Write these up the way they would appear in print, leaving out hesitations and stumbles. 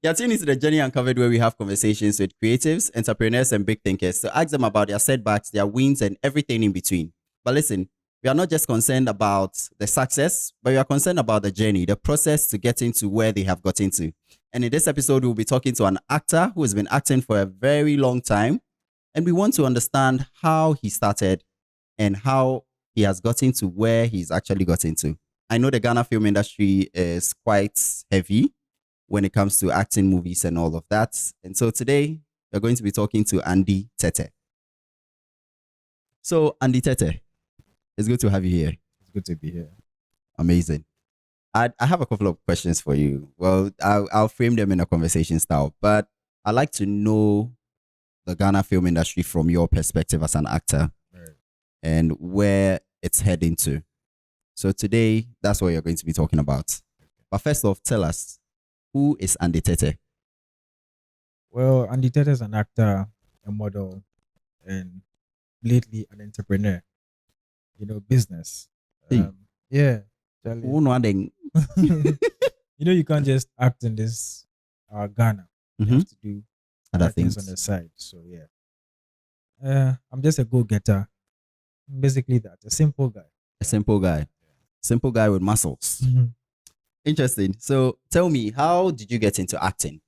You're tuning into the Journey Uncovered, where we have conversations with creatives, entrepreneurs, and big thinkers to ask them about their setbacks, their wins, and everything in between. But listen, we are not just concerned about the success, but we are concerned about the journey, the process to getting to where they have gotten to. And in this episode, we'll be talking to an actor who has been acting for a very long time. And we want to understand how he started and how he has gotten to where he's actually gotten to. I know the Ghana film industry is quite heavy when it comes to acting, movies, and all of that. And so today, we're going to be talking to Andy Tetteh. So, Andy Tetteh, it's good to have you here. It's good to be here. Amazing. I have a couple of questions for you. Well, I'll frame them in a conversation style, but I'd like to know the Ghana film industry from your perspective as an actor, Right. and where it's heading to. So today, that's what you're going to be talking about. But first off, tell us, who is Andy Tetteh? Well, Andy Tetteh is an actor, a model, and lately an entrepreneur. Business. Hey. Yeah. Charlie. Who know them? You can't just act in this Ghana. You Mhm. have to do Other things things. on the side. So yeah. I'm just a go-getter. Basically that. A simple guy. A simple guy. Simple guy with muscles. Interesting. So tell me, how did you get into acting?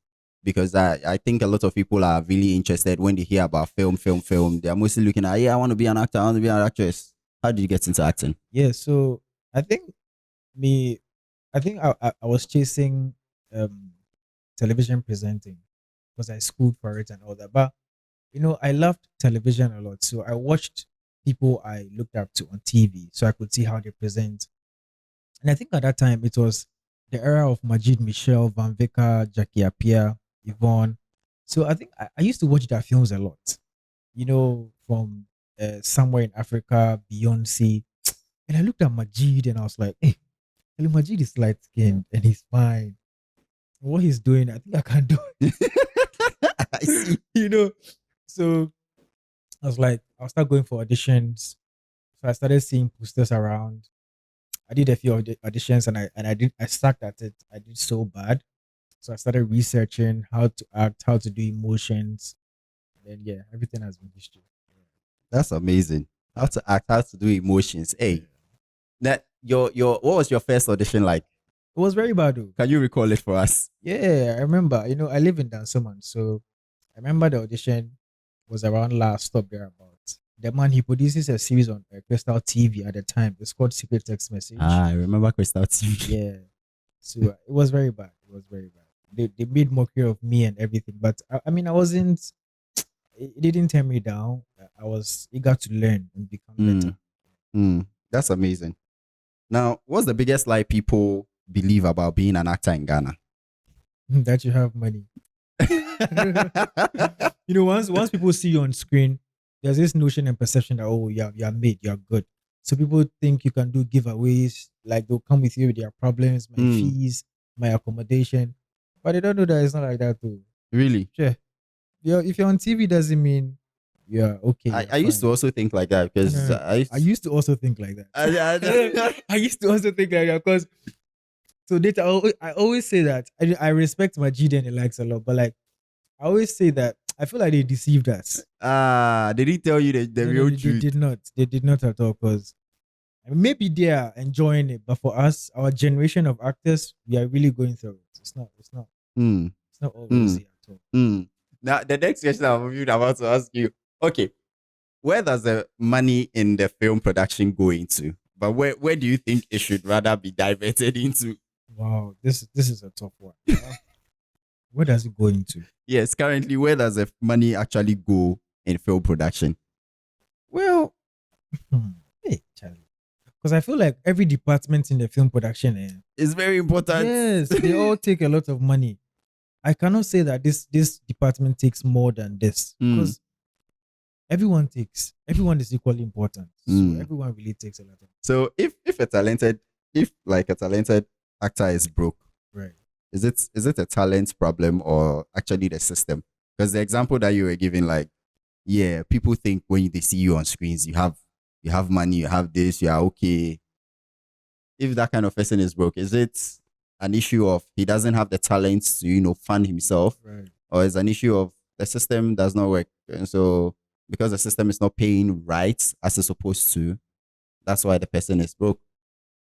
Because I think a lot of people are really interested when they hear about film. They are mostly looking at, I want to be an actor, I want to be an actress. How did you get into acting? Yeah, so I think I was chasing television presenting because I schooled for it and all that. But I loved television a lot. So I watched people I looked up to on TV so I could see how they present. And I think at that time it was the era of Majid Michel, Van Vika, Jackie Appiah, Yvonne. So I think I used to watch their films a lot. From Somewhere in Africa, Beyonce. And I looked at Majid and I was like, hey, Majid is light skinned and he's fine. What he's doing, I think I can do it. I see. So I was like, I'll start going for auditions. So I started seeing posters around. I did a few auditions and I sucked at it. I did so bad. So I started researching how to act, how to do emotions. And then everything has been history. That's amazing. How to act, how to do emotions. Hey, that your what was your first audition like? It was very bad though. Can you recall it for us? Yeah, I remember. I live in Dansoman, so I remember the audition was around last stop thereabouts. The man, he produces a series on Crystal TV at the time. It's called Secret Text Message. I remember Crystal TV. Yeah. So it was very bad. It was very bad. They made mockery of me and everything. But I wasn't, it didn't tear me down. I was eager to learn and become better. That's amazing. Now, what's the biggest lie people believe about being an actor in Ghana? That you have money. Once people see you on screen, there's this notion and perception that you're made, you're good. So people think you can do giveaways, like they'll come with you with their problems, my fees, my accommodation. But they don't know that it's not like that too. Really? Sure. If you're on TV doesn't mean you're okay. I used to also think like that because I used to also think like that. I used to also think like that because I always say that I respect my GD and the likes a lot, but like I always say that I feel like they deceived us. They didn't tell you the real truth. They did not at all, because maybe they are enjoying it, but for us, our generation of actors, we are really going through it. It's not always easy at all. Now the next question I'm about to ask you, okay, where does the money in the film production go into? But where do you think it should rather be diverted into? Wow, this is a tough one. Where does it go into? Yes, currently, where does the money actually go in film production? Well, hey, Charlie, because I feel like every department in the film production is very important. Yes, they all take a lot of money. I cannot say that this department takes more than this, because everyone is equally important. So everyone really takes a lot of. So if a talented actor is broke, right? Is it a talent problem or actually the system? Because the example that you were giving, like, yeah, people think when they see you on screens, you have money, you have this, you are okay. If that kind of person is broke, is it an issue of he doesn't have the talent to, fund himself, Right. or it's an issue of the system does not work. And so because the system is not paying right as it's supposed to, that's why the person is broke.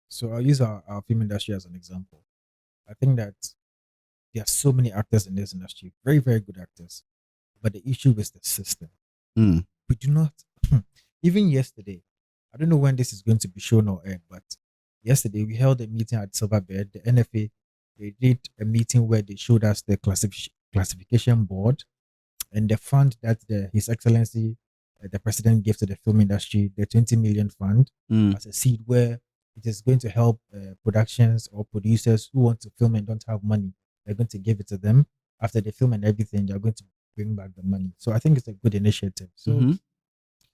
So I'll use our film industry as an example. I think that there are so many actors in this industry, very, very good actors. But the issue is the system. Mm. We do not, even yesterday, I don't know when this is going to be shown or aired, but yesterday we held a meeting at Silverbird, the NFA. They did a meeting where they showed us the classification board and the fund that His Excellency, the President, gave to the film industry, the 20 million fund, Mm. as a seed where it is going to help productions or producers who want to film and don't have money. They're going to give it to them after they film and everything. They're going to bring back the money. So I think it's a good initiative. So Mhm.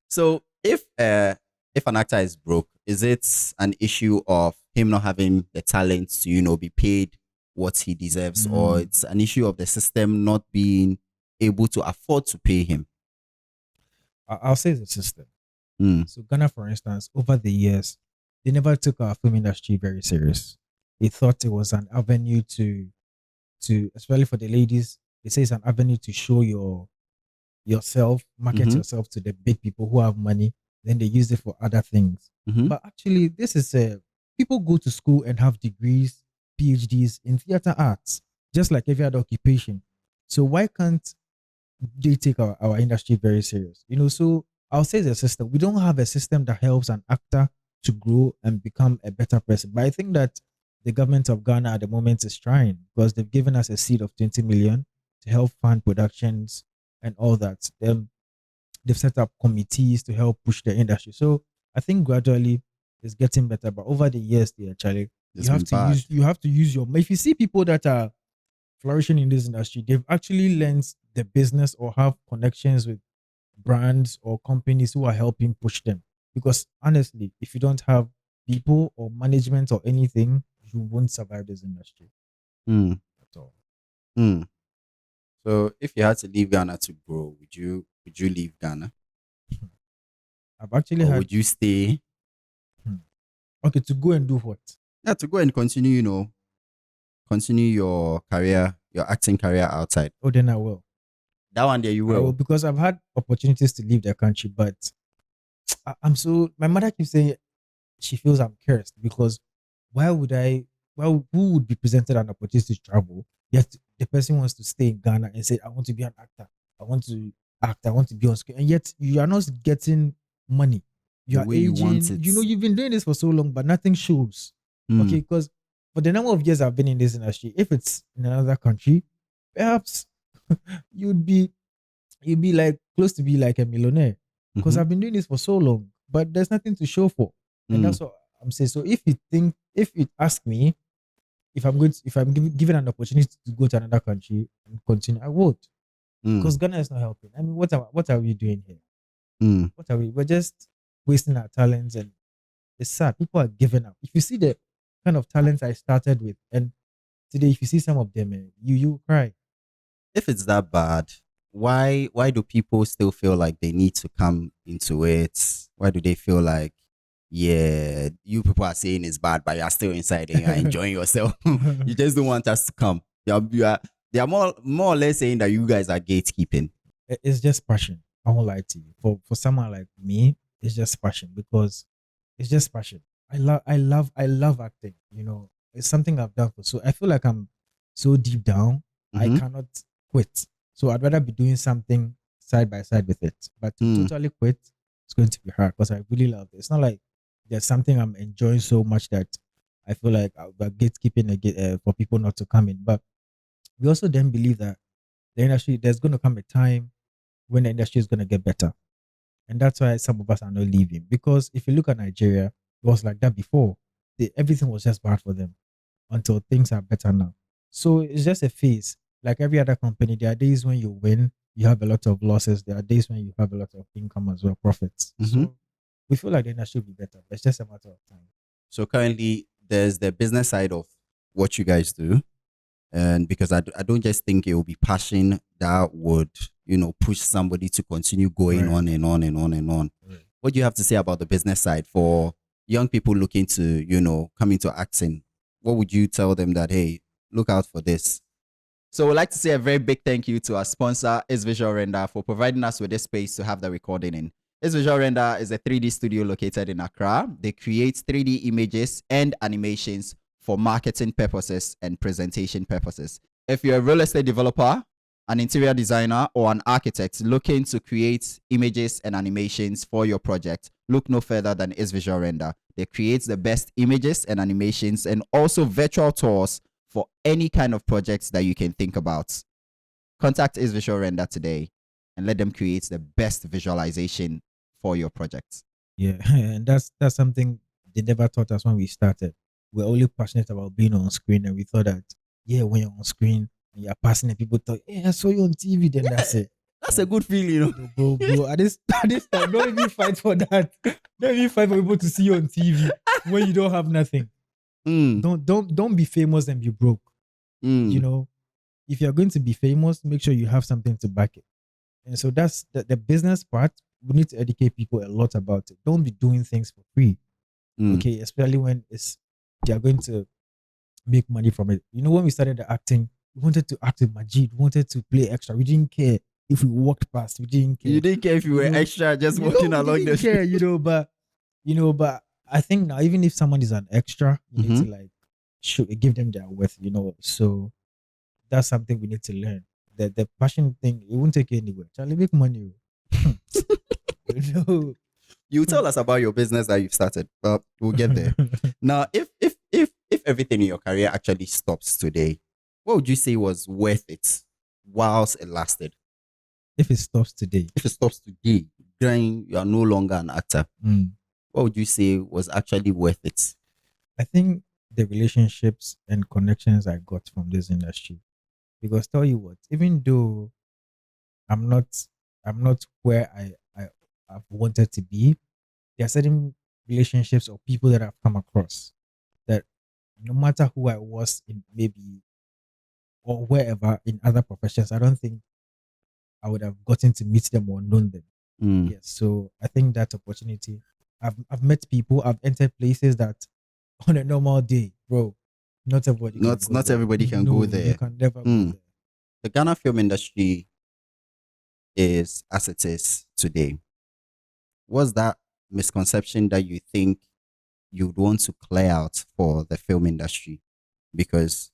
So if an actor is broke, is it an issue of him not having the talent to, be paid what he deserves, or it's an issue of the system not being able to afford to pay him? I'll say the system. Mm. So Ghana, for instance, over the years, they never took our film industry very serious. They thought it was an avenue to especially for the ladies, they say it's an avenue to show yourself, market Mhm. yourself to the big people who have money. Then they use it for other things. Mhm. But actually, this is people go to school and have degrees, PhDs in theater arts, just like every other occupation. So why can't they take our industry very serious? So I'll say the system. We don't have a system that helps an actor to grow and become a better person. But I think that the government of Ghana at the moment is trying, because they've given us a seed of 20 million to help fund productions and all that. They've set up committees to help push the industry. So I think gradually it's getting better. But over the years, dear Charlie, It's been bad. you have to use your. If you see people that are flourishing in this industry, they've actually learned the business or have connections with brands or companies who are helping push them. Because honestly, if you don't have people or management or anything, you won't survive this industry Mm. at all. Mm. So if you had to leave Ghana to grow, would you leave Ghana, I've actually or had would you stay? okay to go and do what? Yeah, to go and continue, continue your career, your acting career outside. Oh, then I will. That one there you I will, will. because I've had opportunities to leave the country, but I'm so. My mother keeps saying she feels I'm cursed, because why would I? Well, who would be presented an opportunity to travel, yet the person wants to stay in Ghana and say, "I want to be an actor. I want to act. I want to be on screen," and yet you are not getting money. You The are way you want aging. it. You've been doing this for so long, but nothing shows. Mm. Okay, because for the number of years I've been in this industry, if it's in another country, perhaps you'd be you'd be like close to be like a millionaire, because Mhm. I've been doing this for so long, but there's nothing to show for. And that's what I'm saying. So if you ask me if I'm given an opportunity to go to another country and continue, I would, because Mm. Ghana is not helping. I mean, what are we doing here? Mm. What are we? We're just wasting our talents, and it's sad. People are giving up. If you see the kind of talents I started with, and today, if you see some of them, you cry. If it's that bad, why do people still feel like they need to come into it? Why do they feel like, yeah, you people are saying it's bad, but you're still inside and you're enjoying yourself? You just don't want us to come. They are more or less saying that you guys are gatekeeping. It's just passion. I won't lie to you. For someone like me, it's just passion, because it's just passion. I love acting. It's something I've done for so. I feel like I'm so deep down. I Mhm. cannot quit. So I'd rather be doing something side by side with it. But to Mm. totally quit, it's going to be hard, because I really love it. It's not like there's something I'm enjoying so much that I feel like we're gatekeeping for people not to come in. But we also then believe that the industry, there's going to come a time when the industry is going to get better. And that's why some of us are not leaving. Because if you look at Nigeria, it was like that before. Everything was just bad for them until things are better now. So it's just a phase. Like every other company, there are days when you win, you have a lot of losses. There are days when you have a lot of income as well, profits. Mhm. So we feel like the industry will be better. But it's just a matter of time. So currently, there's the business side of what you guys do, and because I don't just think it will be passion that would push somebody to continue going Right. on and on and on and on. Right. What do you have to say about the business side for young people looking to come into acting? what would you tell them that, hey, look out for this? So we'd like to say a very big thank you to our sponsor, Is Visual Render, for providing us with this space to have the recording in. Is Visual Render is a 3D studio located in Accra. They create 3D images and animations for marketing purposes and presentation purposes. If you're a real estate developer, an interior designer, or an architect looking to create images and animations for your project, look no further than Is Visual Render. They create the best images and animations and also virtual tours for any kind of projects that you can think about. Contact Is Visual Render today and let them create the best visualization for your project. Yeah, and that's something they never taught us when we started. We're only passionate about being on screen, and we thought that when you're on screen and you're passionate, people thought, I saw you on TV. Then that's it. That's a good feeling, bro. At this time, don't even fight for that. Don't even fight for people to see you on TV when you don't have nothing. Don't be famous and be broke. You know, if you're going to be famous, make sure you have something to back it. And so that's the business part. We need to educate people a lot about it. Don't be doing things for free. Okay, especially when they are going to make money from it. You know, when we started the acting, we wanted to act with Majid, we wanted to play extra. We didn't care if we walked past. We didn't care. You didn't care if you were extra, just walking along the street. But I think now, even if someone is an extra, you need to like give them their worth. So that's something we need to learn. The passion thing, it won't take you anywhere. Charlie, make money. You tell us about your business that you've started, but we'll get there. Now, if everything in your career actually stops today, what would you say was worth it whilst it lasted? If it stops today, Grind, you are no longer an actor. What would you say was actually worth it? I think the relationships and connections I got from this industry. Because tell you what, even though I'm not where I've wanted to be, there are certain relationships or people that I've come across that no matter who I was in maybe or wherever in other professions, I don't think I would have gotten to meet them or known them. Yes, so I think that opportunity. I've met people. I've entered places that on a normal day, bro, not everybody. Everybody can go there. You can never go there. The Ghana film industry is as it is today. What's that misconception that you think you'd want to clear out for the film industry? Because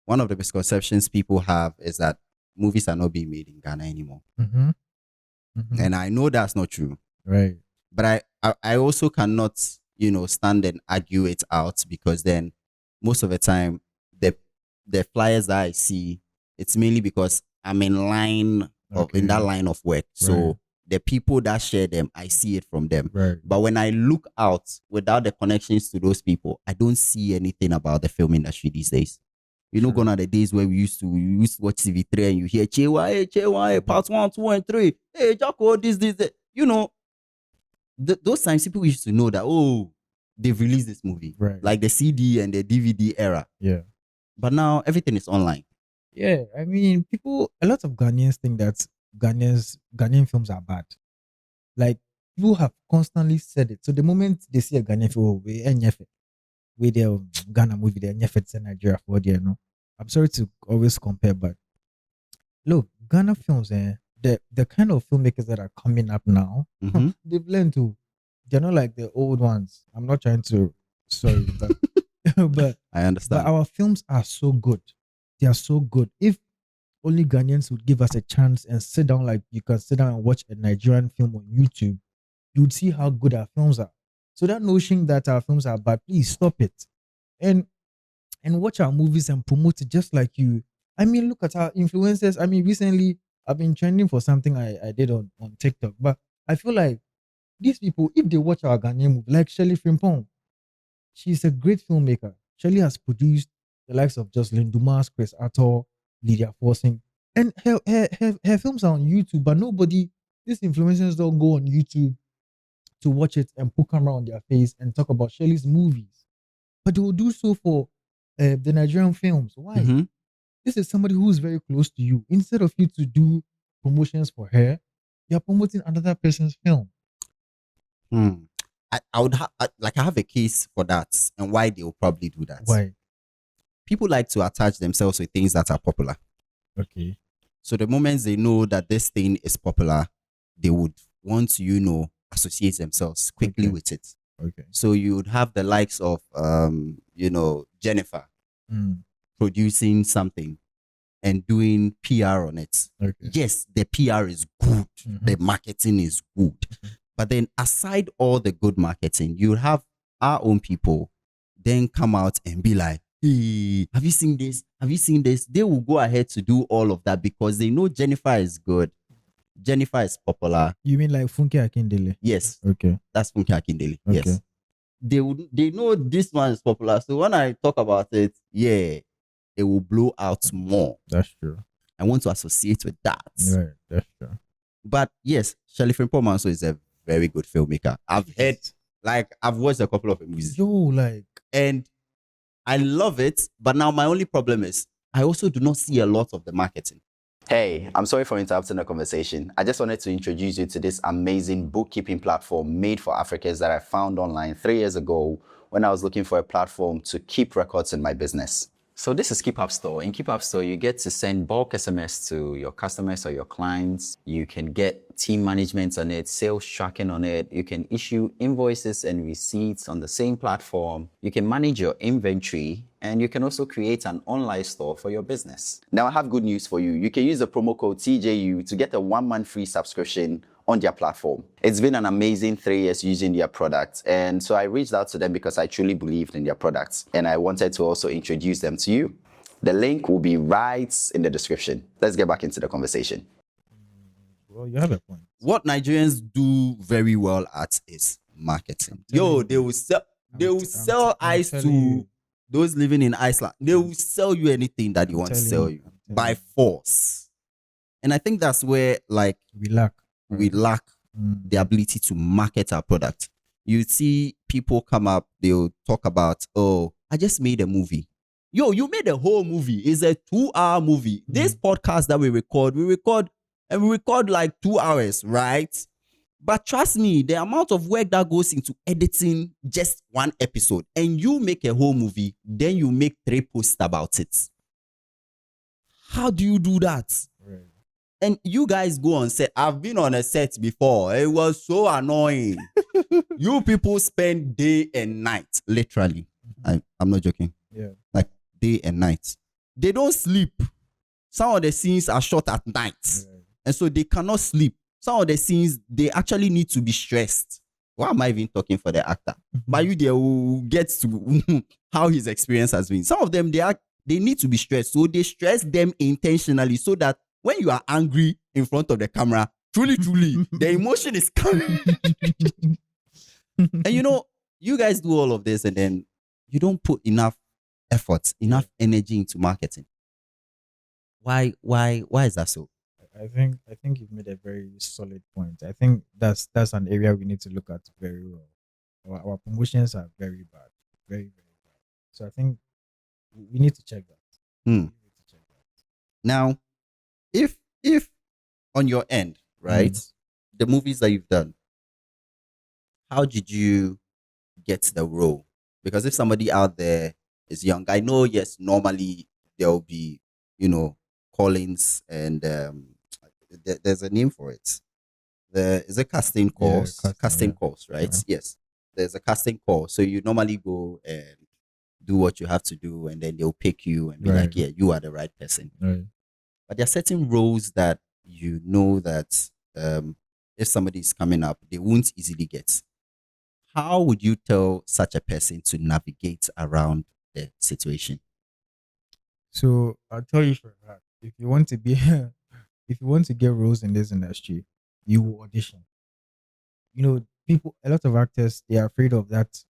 one of the misconceptions people have is that movies are not being made in Ghana anymore. And I know that's not true. Right. But I also cannot, stand and argue it out, because then most of the time the flyers that I see, it's mainly because I'm in in that line of work. So the people that share them, I see it from them. Right. But when I look out without the connections to those people, I don't see anything about the film industry these days. Gone are the days where we used to watch TV3 and you hear Chewaye, parts 1, 2, and 3. Hey, Jacko, this. Those times people used to know that, they've released this movie. Right. Like the CD and the DVD era. Yeah. But now everything is online. Yeah, I mean, a lot of Ghanaians think that Ghanaian films are bad. Like, people have constantly said it. So the moment they see a Ghanaian film, we the Ghana movie, they're in Nigeria for there, no. I'm sorry to always compare, but look, Ghana films, the kind of filmmakers that are coming up now, they've learned to. They're not like the old ones. I'm not trying to, sorry, but but I understand. But our films are so good. They are so good. If only Ghanaians would give us a chance and sit down, like you can sit down and watch a Nigerian film on YouTube, you would see how good our films are. So that notion that our films are bad, please stop it. And watch our movies and promote it just like you. I mean, look at our influencers. I mean, recently I've been trending for something I did on TikTok, but I feel like these people, if they watch our Ghanaian movie, like Shirley Frimpong, she's a great filmmaker. Shirley has produced the likes of Jocelyn Dumas, Chris Attor, Lydia Forsing, and her films are on YouTube, but these influencers don't go on YouTube to watch it and put camera on their face and talk about Shirley's movies. But they will do so for the Nigerian films. Why? This is somebody who is very close to you. Instead of you to do promotions for her, you're promoting another person's film. I would I have a case for that, and why they will probably do that. Why? people like to attach themselves with things that are popular. Okay. So the moment they know that this thing is popular, they would want to, associate themselves quickly Okay. with it. Okay. So you would have the likes of, Jennifer Mm. producing something and doing PR on it. Okay. Yes, the PR is good. Mhm. The marketing is good. But then aside all the good marketing, you have our own people then come out and be like, hey, have you seen this? Have you seen this? They will go ahead to do all of that because they know Jennifer is good. Jennifer is popular. You mean like Funke Akindele? Yes, Okay. that's Funke Akindele. Okay. Yes. They know this one is popular. So when I talk about it, yeah, it will blow out more. That's true. I want to associate with that. Right. That's true. But yes, Shirley Frimpong also is a very good filmmaker. I've watched a couple of her movies and I love it. But now my only problem is I also do not see a lot of the marketing. Hey, I'm sorry for interrupting the conversation. I just wanted to introduce you to this amazing bookkeeping platform made for Africans that I found online 3 years ago when I was looking for a platform to keep records in my business. So this is Keep Up Store. In Keep Up Store, you get to send bulk SMS to your customers or your clients. You can get team management on it, sales tracking on it. You can issue invoices and receipts on the same platform. You can manage your inventory, and you can also create an online store for your business. Now, I have good news for you. You can use the promo code TJU to get a 1-month free subscription on their platform. It's been an amazing 3 years using their products. And so I reached out to them because I truly believed in their products. And I wanted to also introduce them to you. The link will be right in the description. Let's get back into the conversation. Well, you have a point. What Nigerians do very well at is marketing. Yo, they will sell ice to those living in Iceland. They will sell you anything that you want to sell you by force. And I think that's where we lack the ability to market our product. You see people come up, they'll talk about, oh, I just made a movie. Yo, you made a whole movie. It's a 2-hour movie. This podcast that we record like 2 hours, right? But trust me, the amount of work that goes into editing just one episode, and you make a whole movie, then you make 3 posts about it. How do you do that? Right. And you guys go on set. I've been on a set before. It was so annoying. You people spend day and night, literally. I'm not joking. Yeah. Like day and night. They don't sleep. Some of the scenes are shot at night. Right. And so they cannot sleep. Some of the scenes, they actually need to be stressed. Why am I even talking for the actor? But you there will get to how his experience has been. Some of them, they need to be stressed. So they stress them intentionally so that when you are angry in front of the camera, truly, the emotion is coming. And you guys do all of this and then you don't put enough effort, enough energy into marketing. Why is that so? I think you've made a very solid point. I think that's an area we need to look at very well. Our promotions are very bad, very, very bad. So I think we need to check that. Now, if on your end, right, the movies that you've done, how did you get the role? Because if somebody out there is young, I know, yes, normally there will be, callings and there's a name for it. Is a casting calls, casting calls, right? Yeah. Yes, there's a casting call. So you normally go and do what you have to do, and then they'll pick you and be like, yeah, you are the right person. Right. But there are certain roles that you know that if somebody is coming up, they won't easily get. How would you tell such a person to navigate around the situation? So I'll tell you for that. If you want to be, if you want to get roles in this industry, you will audition. A lot of actors, they are afraid of that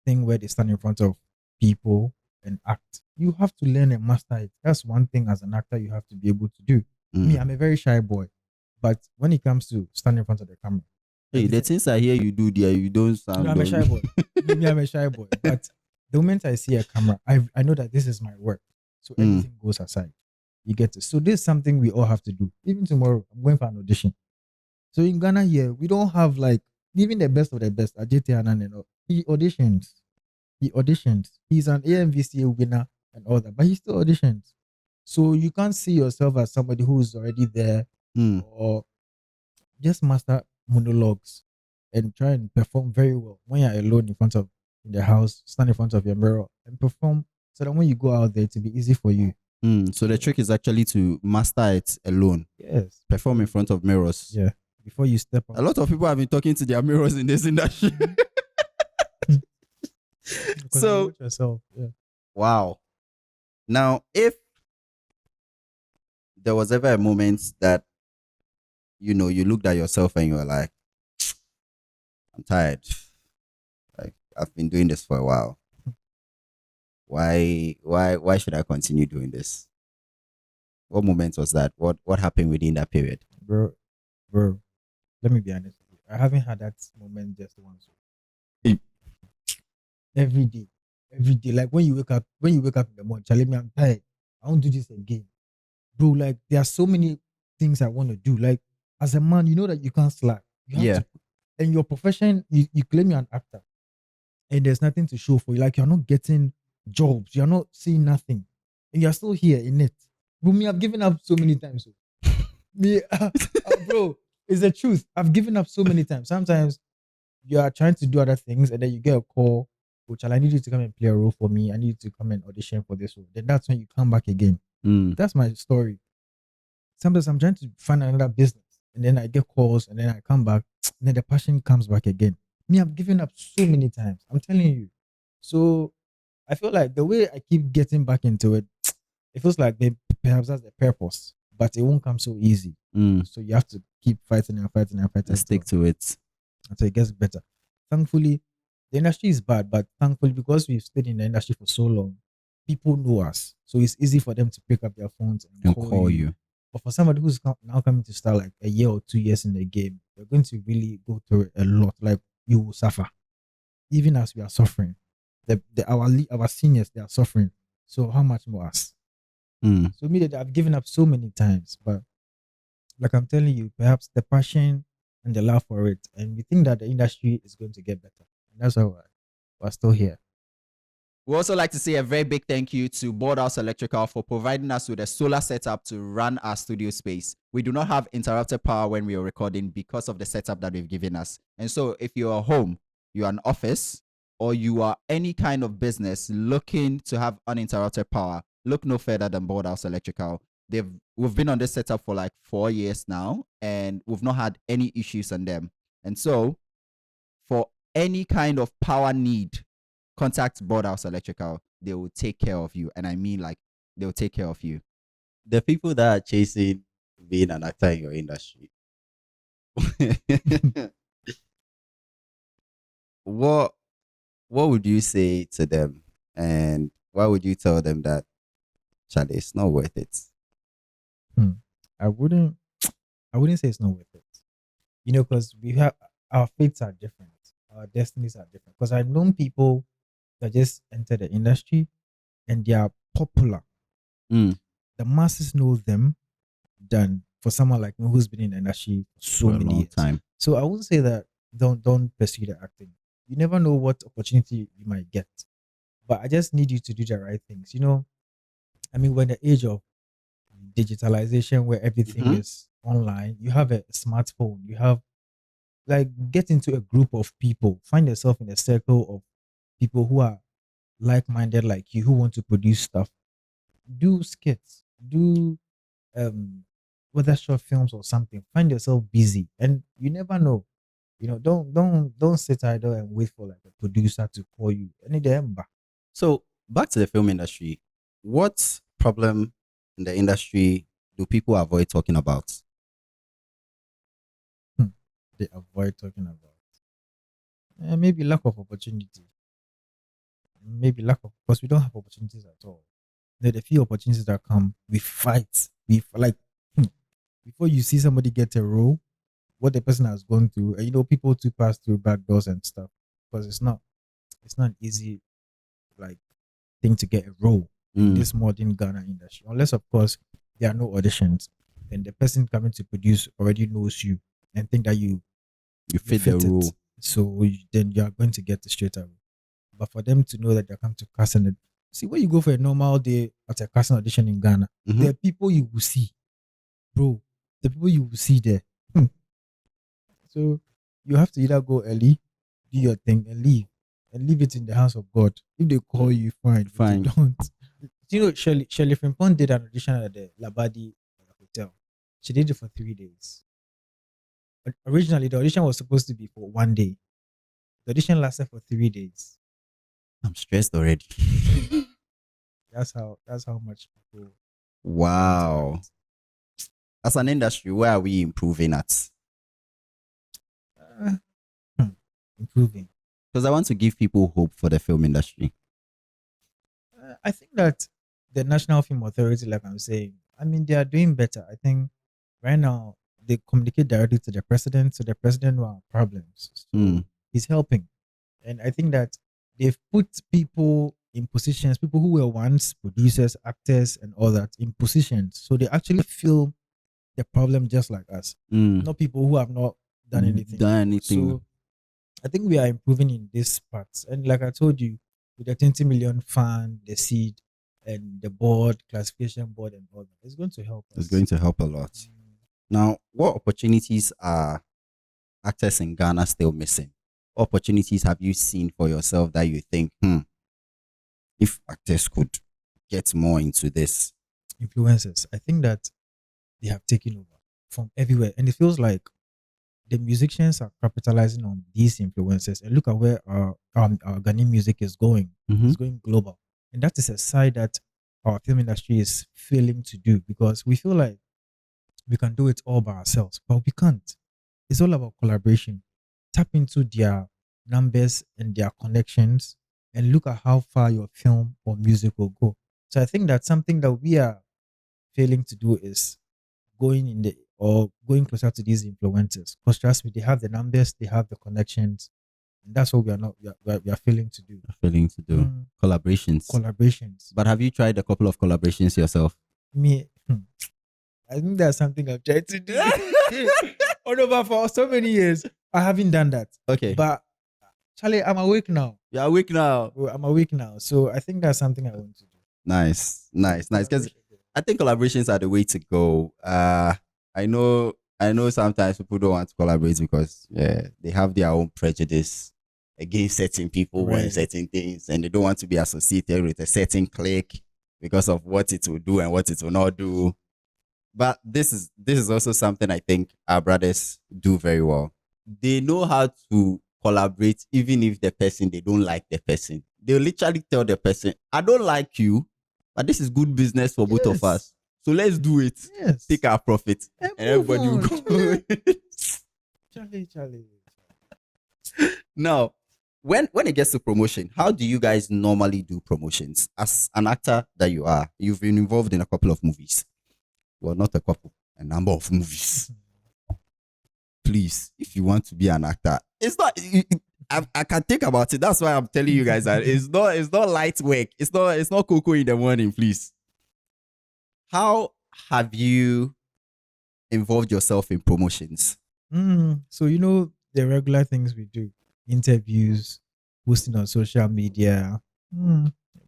thing where they stand in front of people and act. You have to learn and master it. That's one thing as an actor you have to be able to do. Me, I'm a very shy boy, but when it comes to standing in front of the camera, hey, the things I hear you do there, you don't sound. I'm a shy boy. Me, I'm a shy boy, but the moment I see a camera, I know that this is my work, so everything goes aside. You get it. So this is something we all have to do. Even tomorrow, I'm going for an audition. So in Ghana here, we don't have even the best of the best. Ajay Tetteh, he auditions. He's an AMVCA winner and all that, but he still auditions. So you can't see yourself as somebody who's already there, Mm. or just master monologues and try and perform very well when you're alone in the house, stand in front of your mirror and perform, so that when you go out there, to be easy for you. So the trick is actually to master it alone, Yes. perform in front of mirrors. Yeah. Before you step out. A lot of people have been talking to their mirrors in this industry. Because you So, watch yourself. Yeah. wow. Now, if there was ever a moment that, you looked at yourself and you were like, I'm tired. Like, I've been doing this for a while. Why should I continue doing this? What moment was that? What happened within that period? Bro, let me be honest with you. I haven't had that moment just once. Mm. Every day. Every day. Like when you wake up in the morning, telling me I'm tired. I won't do this again. Bro, like there are so many things I want to do. Like as a man, you know that you can't slack. You have Yeah. to, and your profession, you claim you're an actor and there's nothing to show for you. Like you're not getting jobs, you're not seeing nothing, and you're still here in it. Bro, me, I've given up so many times. Me, bro, it's the truth. I've given up so many times. Sometimes you are trying to do other things, and then you get a call, which I need you to come and play a role for me. I need you to come and audition for this role. Then that's when you come back again. Mm. That's my story. Sometimes I'm trying to find another business, and then I get calls, and then I come back, and then the passion comes back again. Me, I've given up so many times. I'm telling you. So I feel like the way I keep getting back into it, it feels like perhaps that's the purpose, but it won't come so easy. Mm. So you have to keep fighting and fighting and fighting Let's stick to it. until it gets better. Thankfully, the industry is bad, but thankfully, because we've stayed in the industry for so long, people know us. So it's easy for them to pick up their phones and call you. But for somebody who's now coming to start like a year or 2 years in the game, you're going to really go through a lot. Like you will suffer, even as we are suffering. Our seniors, they are suffering. So how much more us? Mm. So me, that I've given up so many times, but like I'm telling you, perhaps the passion and the love for it, and we think that the industry is going to get better. And that's why we're still here. We also like to say a very big thank you to Boardhouse Electrical for providing us with a solar setup to run our studio space. We do not have interrupted power when we are recording because of the setup that they've given us. And so if you're home, you're an office, or you are any kind of business looking to have uninterrupted power, look no further than Boardhouse Electrical. We've been on this setup for like 4 years now, and we've not had any issues on them. And so for any kind of power need, contact Boardhouse Electrical. They will take care of you. And I mean, like, they will take care of you. The people that are chasing being an actor in your industry, what would you say to them? And why would you tell them that, Charlie, it's not worth it? I wouldn't say it's not worth it. Because we have our fates are different, our destinies are different. Because I've known people that just enter the industry and they are popular. Mm. The masses know them than for someone like me who's been in the industry so For a many long years. time. So I would say that don't pursue the acting. You never know what opportunity you might get. But I just need you to do the right things. I mean, when the age of digitalization where everything Mhm. is online, you have a smartphone, you have like get into a group of people, find yourself in a circle of people who are like-minded like you, who want to produce stuff, do skits, do whether short films or something. Find yourself busy, and you never know. Don't sit idle and wait for like a producer to call you. Any them. So back to the film industry. What problem in the industry do people avoid talking about? They avoid talking about. Maybe lack of opportunity. Maybe lack of, because we don't have opportunities at all. The few opportunities that come, we fight. Like before you see somebody get a role, what the person has gone through, and people to pass through back doors and stuff, because it's not an easy like thing to get a role in this modern Ghana industry, unless of course there are no auditions. Then the person coming to produce already knows you and think that you fit the role. So then you are going to get it straight away. But for them to know that they're coming to cast and See, when you go for a normal day at a casting audition in Ghana, Mhm. the people you will see, bro, the people you will see there. So you have to either go early, do your thing, and leave it in the hands of God. If they call you, fine. If they Fine. don't, you know, Shirley Frimpong did an audition at the Labadi Hotel. She did it for 3 days. But originally, the audition was supposed to be for one day. The audition lasted for 3 days. I'm stressed already. That's how much people Wow. interact. As an industry, where are we improving at? Uh, Improving. Because I want to give people hope for the film industry. I think that the National Film Authority, like I'm saying, I mean, they are doing better. I think right now they communicate directly to the president, so the president will have problems. So Mm. he's helping. And I think that they've put people in positions, people who were once producers, actors, and all that in positions. So they actually feel the problem just like us, Mm. not people who have not done anything. Done before. anything. So I think we are improving in this part. And like I told you, with the 20 million fund, the seed, and the board, classification board, and all that, it's going to help us. It's going to help a lot. Now, what opportunities are actors in Ghana still missing? What opportunities have you seen for yourself that you think, if actors could get more into this? Influencers. I think that they have taken over from everywhere. And it feels like the musicians are capitalizing on these influencers. And look at where our Ghanaian music is going. Mhm. It's going global. And that is a side that our film industry is failing to do because we feel like we can do it all by ourselves, but we can't. It's all about collaboration. Tap into their numbers and their connections and look at how far your film or music will go. So I think that's something that we are failing to do is going closer to these influencers. Because trust me, they have the numbers, they have the connections, and that's what we are not we are failing to do. Failing to do collaborations. Collaborations. But have you tried a couple of collaborations yourself? Me, I think that's something I've tried to do. On over for so many years, I haven't done that. Okay. But Charlie, I'm awake now. You're awake now. I'm awake now, so I think that's something I want to do. Nice. Because I think collaborations are the way to go. I know sometimes people don't want to collaborate because they have their own prejudice against certain people Right. and certain things, and they don't want to be associated with a certain clique because of what it will do and what it will not do. But this is also something I think our brothers do very well. They know how to collaborate even if the person they don't like the person. They'll literally tell the person, I don't like you, but this is good business for both of Yes. us. So let's do it. Yes. Take our profit. And And everybody will move go. on. Charlie. Now, when it gets to promotion, how do you guys normally do promotions? As an actor that you are, you've been involved in a couple of movies. Well, not a couple, a number of movies. Please, if you want to be an actor, it's not. I can think about it. That's why I'm telling you guys that it's not light work. It's not cocoa in the morning. Please. How have you involved yourself in promotions? So the regular things we do: interviews, posting on social media.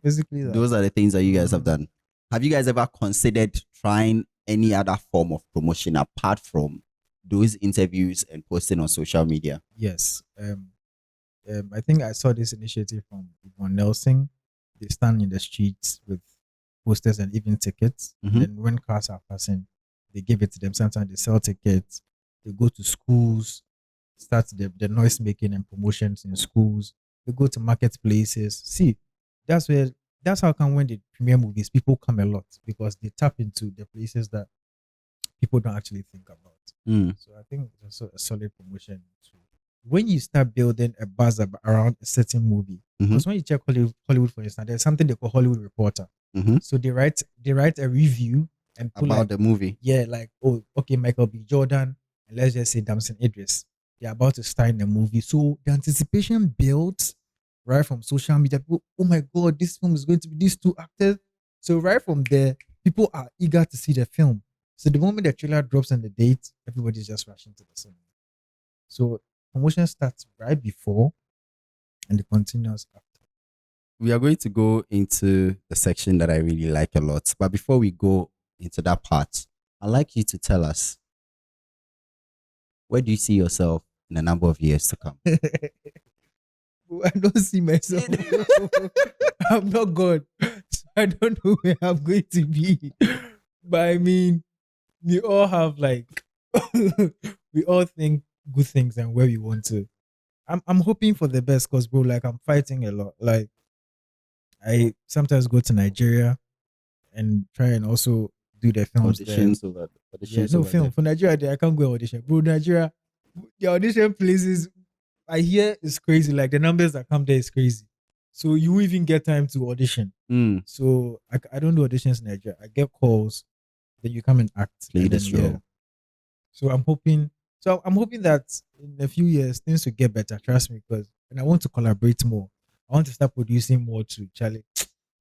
Basically, that. Those are the things that you guys have done. Have you guys ever considered trying any other form of promotion apart from those interviews and posting on social media? Yes. I think I saw this initiative from Yvonne Nelson. They stand in the streets with posters and even tickets. Mhm. And when cars are passing, they give it to them. Sometimes they sell tickets. They go to schools, start the noise making and promotions in schools. They go to marketplaces. See, that's how come when they premiere movies, people come a lot because they tap into the places that people don't actually think about. So I think it's also a solid promotion too. When you start building a buzz around a certain movie, because when you check Hollywood, for instance, there's something they call Hollywood Reporter. So they write a review and put About the movie. Yeah, like, oh, okay, Michael B. Jordan, and let's just say Damson Idris. They're about to star in the movie. So the anticipation builds right from social media. People, oh my God, this film is going to be these two actors. So right from there, people are eager to see the film. So the moment the trailer drops on the date, everybody's just rushing to the cinema. So promotion starts right before and it continues after. we are going to go into the section that I really like a lot. But before we go into that part, I'd like you to tell us, where do you see yourself in a number of years to come? I don't see myself. I'm not God. So I don't know where I'm going to be. But I mean, we all have like we all think good things and where we want to. I'm hoping for the best because bro, like I'm fighting a lot. Like I sometimes go to Nigeria and try and also do the films there. Auditions over Yeah, auditions no over film there. for Nigeria. There, I can't go audition, bro. Nigeria, the audition places I hear is crazy. Like the numbers that come there is crazy. So you won't even get time to audition. Mm, So I don't do auditions in Nigeria. I get calls, then you come and act. play And then, this yeah. role. So I'm hoping. So I'm hoping that in a few years things will get better. Trust me, because and I want to collaborate more. I want to start producing more too, Charlie.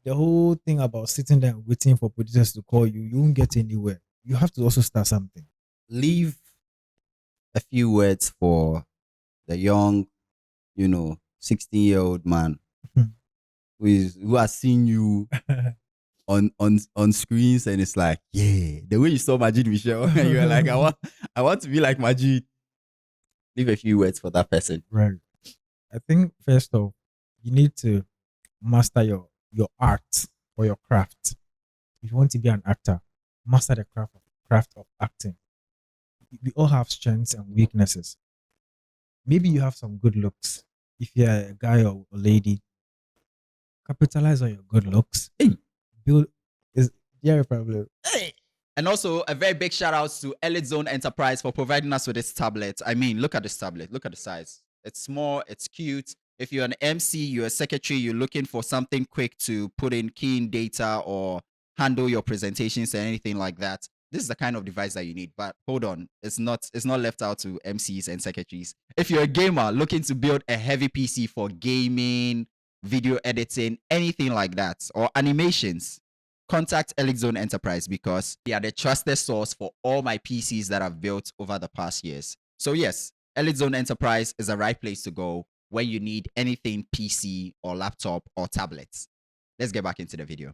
The whole thing about sitting there and waiting for producers to call you, you won't get anywhere. You have to also start something. Leave a few words for the young, 16-year-old man who has seen you on screens, and it's like, yeah, the way you saw Majid Michelle, and you were like, I want to be like Majid. Leave a few words for that person. Right. I think first off, you need to master your art or your craft. If you want to be an actor, master the craft of acting. We all have strengths and weaknesses. Maybe you have some good looks. If you're a guy or a lady, capitalize on your good looks. Hey. Build is yeah a problem. Hey. And also a very big shout out to Elite Zone Enterprise for providing us with this tablet. I mean, look at this tablet. Look at the size. It's small. It's cute. If you're an MC, you're a secretary, you're looking for something quick to put in key in data or handle your presentations and anything like that, this is the kind of device that you need. But hold on, it's not left out to MCs and secretaries. If you're a gamer looking to build a heavy PC for gaming, video editing, anything like that, or animations, contact Elite Zone Enterprise because they are the trusted source for all my PCs that I've built over the past years. So yes, Elite Zone Enterprise is the right place to go when you need anything PC or laptop or tablets. Let's get back into the video.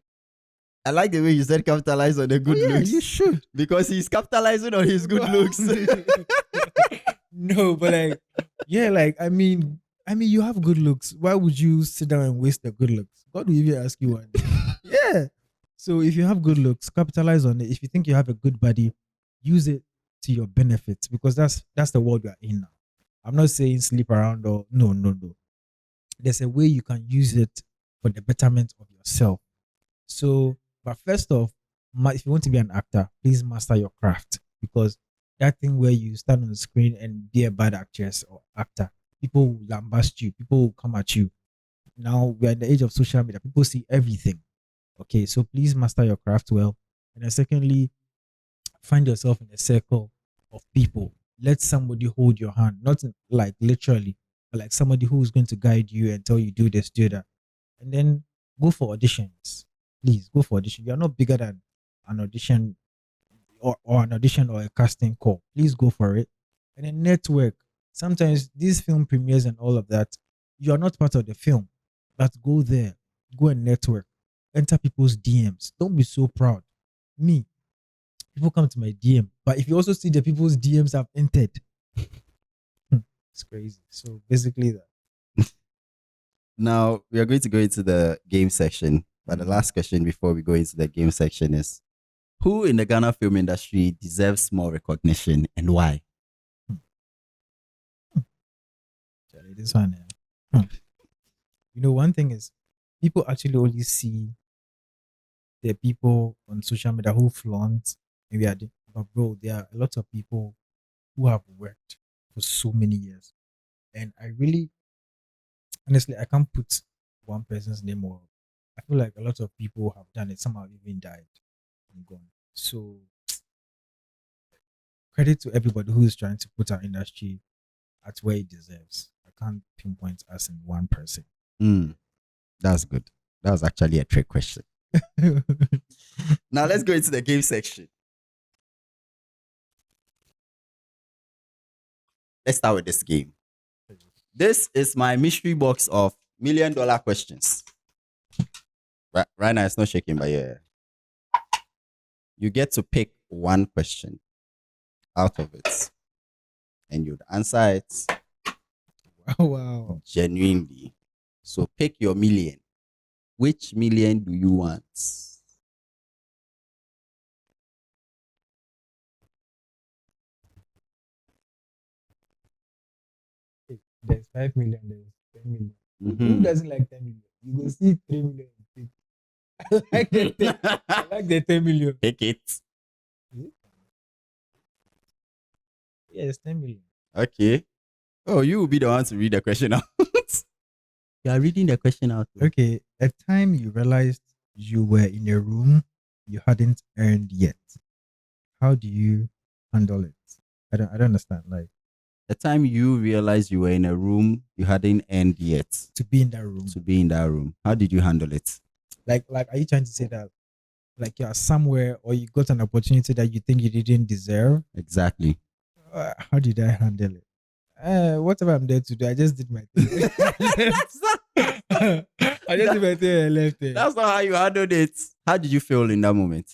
I like the way you said capitalize on the good looks. You should. Because he's capitalizing on his good looks. No, but like, yeah, like I mean, you have good looks. Why would you sit down and waste the good looks? God will even ask you one day. Yeah. So if you have good looks, capitalize on it. If you think you have a good body, use it to your benefit because that's the world we are in now. I'm not saying sleep around or no. There's a way you can use it for the betterment of yourself. So, but first off, if you want to be an actor, please master your craft because that thing where you stand on the screen and be a bad actress or actor, people will lambast you, people will come at you. Now we're in the age of social media, people see everything. Okay, so please master your craft well. And then secondly, find yourself in a circle of people. Let somebody hold your hand, not like literally, but like somebody who is going to guide you and tell you do this, do that. And then go for auditions. Please go for audition. You're not bigger than an audition or an audition or a casting call. Please go for it. And then network. Sometimes these film premieres and all of that, you are not part of the film, but go there, go and network, enter people's DMs. Don't be so proud. Me, people come to my DM, but if you also see the people's DMs I've entered, it's crazy. So basically that. Now we are going to go into the game section. But the last question before we go into the game section is, who in the Ghana film industry deserves more recognition and why? Charlie, this one, yeah. You know, one thing is people actually only see the people on social media who flaunt maybe but bro, there are a lot of people who have worked for so many years. And I really honestly I can't put one person's name or I feel like a lot of people have done it. Some have even died and gone. So credit to everybody who is trying to put our industry at where it deserves. I can't pinpoint us in one person. That's good. That was actually a trick question. Now let's go into the game section. Let's start with this game. This is my mystery box of $1 million questions. Right now, it's not shaking, but yeah. You get to pick one question out of it, and you'd answer it Wow. genuinely. So pick your million. Which million do you want? There's 5 million, there's 10 million. Who Mhm. doesn't like 10 million? You go see 3 million. I like the 10, I like the 10 million. Pick it. Yes, 10 million. Okay. Oh, you will be the one to read the question out. You are reading the question out. Okay, a time you realized you were in a room you hadn't earned yet. How do you handle it? I don't understand. Like, The time you realized you were in a room you hadn't earned yet to be in that room. to be in that room. How did you handle it? Like, are you trying to say that like you're somewhere or you got an opportunity that you think you didn't deserve? Exactly. How did I handle it? Whatever I'm there to do, I just did my thing. I just did my thing and left it. That's not how you handled it. How did you feel in that moment?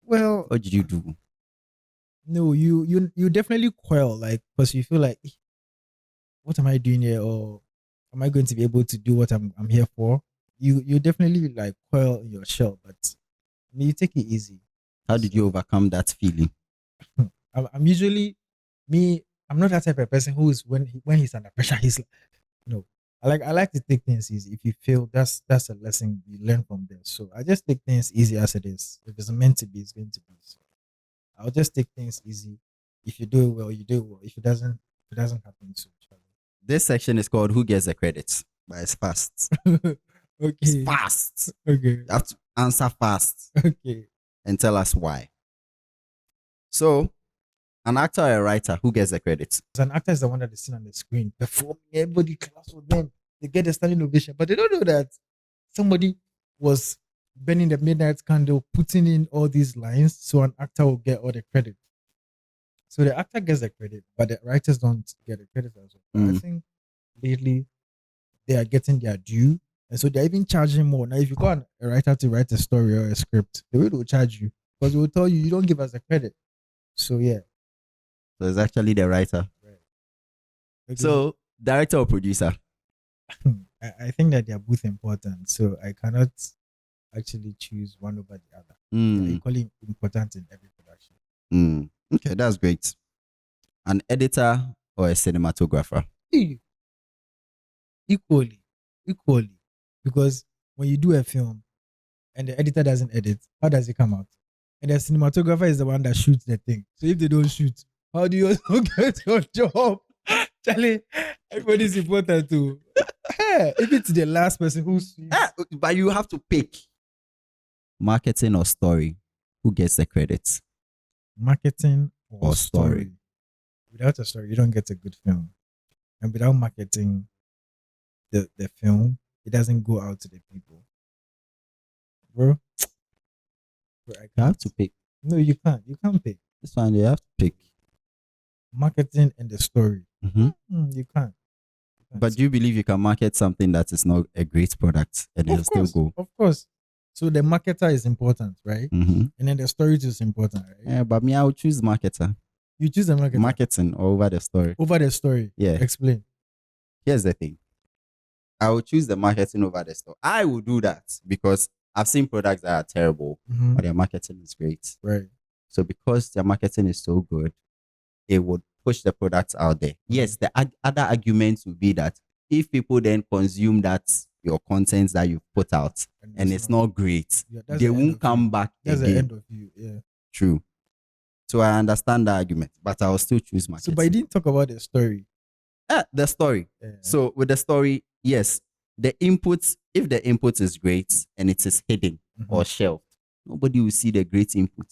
Well, What did you do? no, you definitely quail, like, because you feel like, what am I doing here, or am I going to be able to do what I'm here for? You definitely like quail in your shell, but you take it easy. How did you overcome that feeling? I'm usually me. I'm not that type of person who is when he's under pressure, he's like, no. I like to take things easy. If you fail, that's a lesson you learn from there. So I just take things easy as it is. If it's meant to be, it's going to be. So I'll just take things easy. If you do it well, you do it well. If it doesn't happen, so This section is called Who Gets the Credit? But it's fast. It's okay, fast. okay, You have to answer fast okay. and tell us why. So, an actor or a writer, who gets the credit? As an actor is the one that is seen on the screen performing, everybody claps for them. They get a standing ovation, but they don't know that somebody was burning the midnight candle, putting in all these lines, so an actor will get all the credit. So the actor gets the credit, but the writers don't get the credit as well. But I think lately they are getting their due, and so they're even charging more. Now, if you got a writer to write a story or a script, they will charge you because they will tell you don't give us the credit. So yeah, So, it's actually the writer. right. Okay. So, director or producer? I think that they are both important. So I cannot actually choose one over the other. They are equally important in every production. Okay, that's great. An editor or a cinematographer? Equally. Because when you do a film and the editor doesn't edit, how does it come out? And the cinematographer is the one that shoots the thing. So if they don't shoot, how do you also get your job? Charlie, everybody's important too. If it's the last person who sweeps. But you have to pick marketing or story. Who gets the credit? Marketing Or story. Without a story, you don't get a good film. And without marketing the film, it doesn't go out to the people. Bro, I You have can't. to pick. No, you can't. You can't pick. This one you have to pick. Marketing and the story. Mhm. You can't. But do you believe you can market something that is not a great product and it'll still go? Of course. So the marketer is important, right? Mhm. And then the story is important, right? Yeah, but me, I would choose marketer. You choose the marketer Marketing over the story. over the story. Yeah. Explain. Here's the thing. I would choose the marketing over the story. I would do that because I've seen products that are terrible, Mhm. but their marketing is great. Right. So because their marketing is so good, it would push the products out there. Yes, the other arguments would be that if people then consume that your content that you put out and it's not great, Yeah, that's they the end won't of come you. back That's the again. end of you. Yeah. True. So I understand the argument, but I will still choose So, marketing. but you didn't talk about the story. The story. Yeah. So with the story, yes, the inputs, if the input is great and it is hidden or shelved, nobody will see the great input.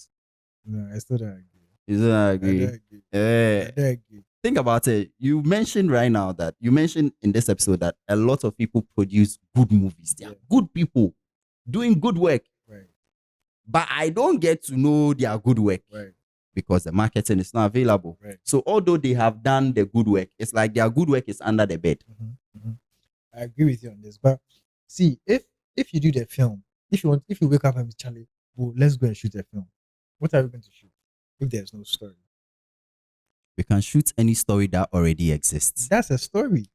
No, I still don't agree. You don't agree? I don't agree. Eh. I don't agree. Think about it. You mentioned right now that you mentioned in this episode that a lot of people produce good movies. They are good people doing good work. Right. But I don't get to know their good work. Right. Because the marketing is not available. Right. So although they have done the good work, it's like their good work is under the bed. I agree with you on this. But see, if if you do the film, if you wake up and be Charlie, well, let's go and shoot a film. What are we going to shoot if there's no story? We can shoot any story that already exists. That's a story.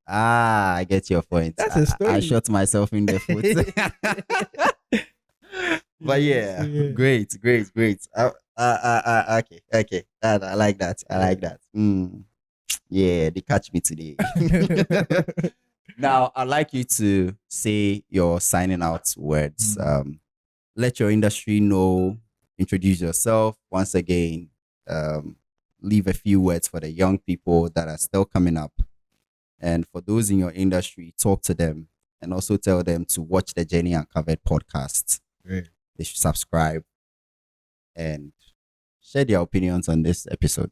I get your point. That's a story. I shot myself in the foot. But yeah, great. Okay. I like that. Yeah, they catch me today. Now, I'd like you to say your signing out words. Let your industry know, introduce yourself once again. Leave a few words for the young people that are still coming up. And for those in your industry, talk to them and also tell them to watch the Journey Uncovered podcast. Great. They should subscribe and share their opinions on this episode.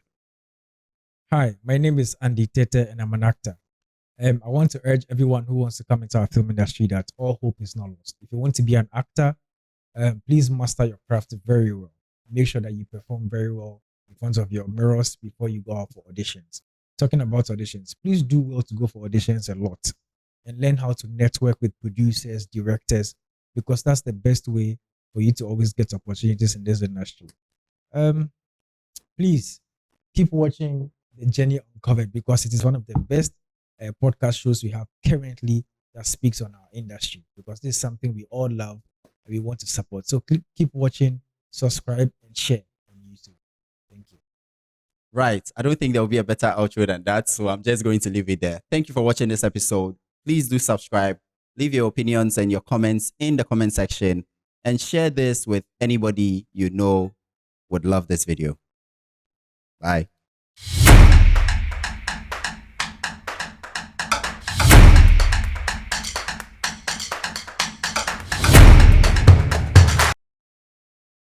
Hi, my name is Andy Tetteh and I'm an actor. I want to urge everyone who wants to come into our film industry that all hope is not lost. If you want to be an actor, please master your craft very well. Make sure that you perform very well in front of your mirrors before you go out for auditions. Talking about auditions, please do well to go for auditions a lot and learn how to network with producers, directors, because that's the best way for you to always get opportunities in this industry. Please keep watching the Journey Uncovered because it is one of the best podcast shows we have currently that speaks on our industry, because this is something we all love and we want to support. So keep watching, subscribe, and share on YouTube. Thank you. Right. I don't think there will be a better outro than that. So I'm just going to leave it there. Thank you for watching this episode. Please do subscribe. Leave your opinions and your comments in the comment section and share this with anybody you know would love this video. Bye.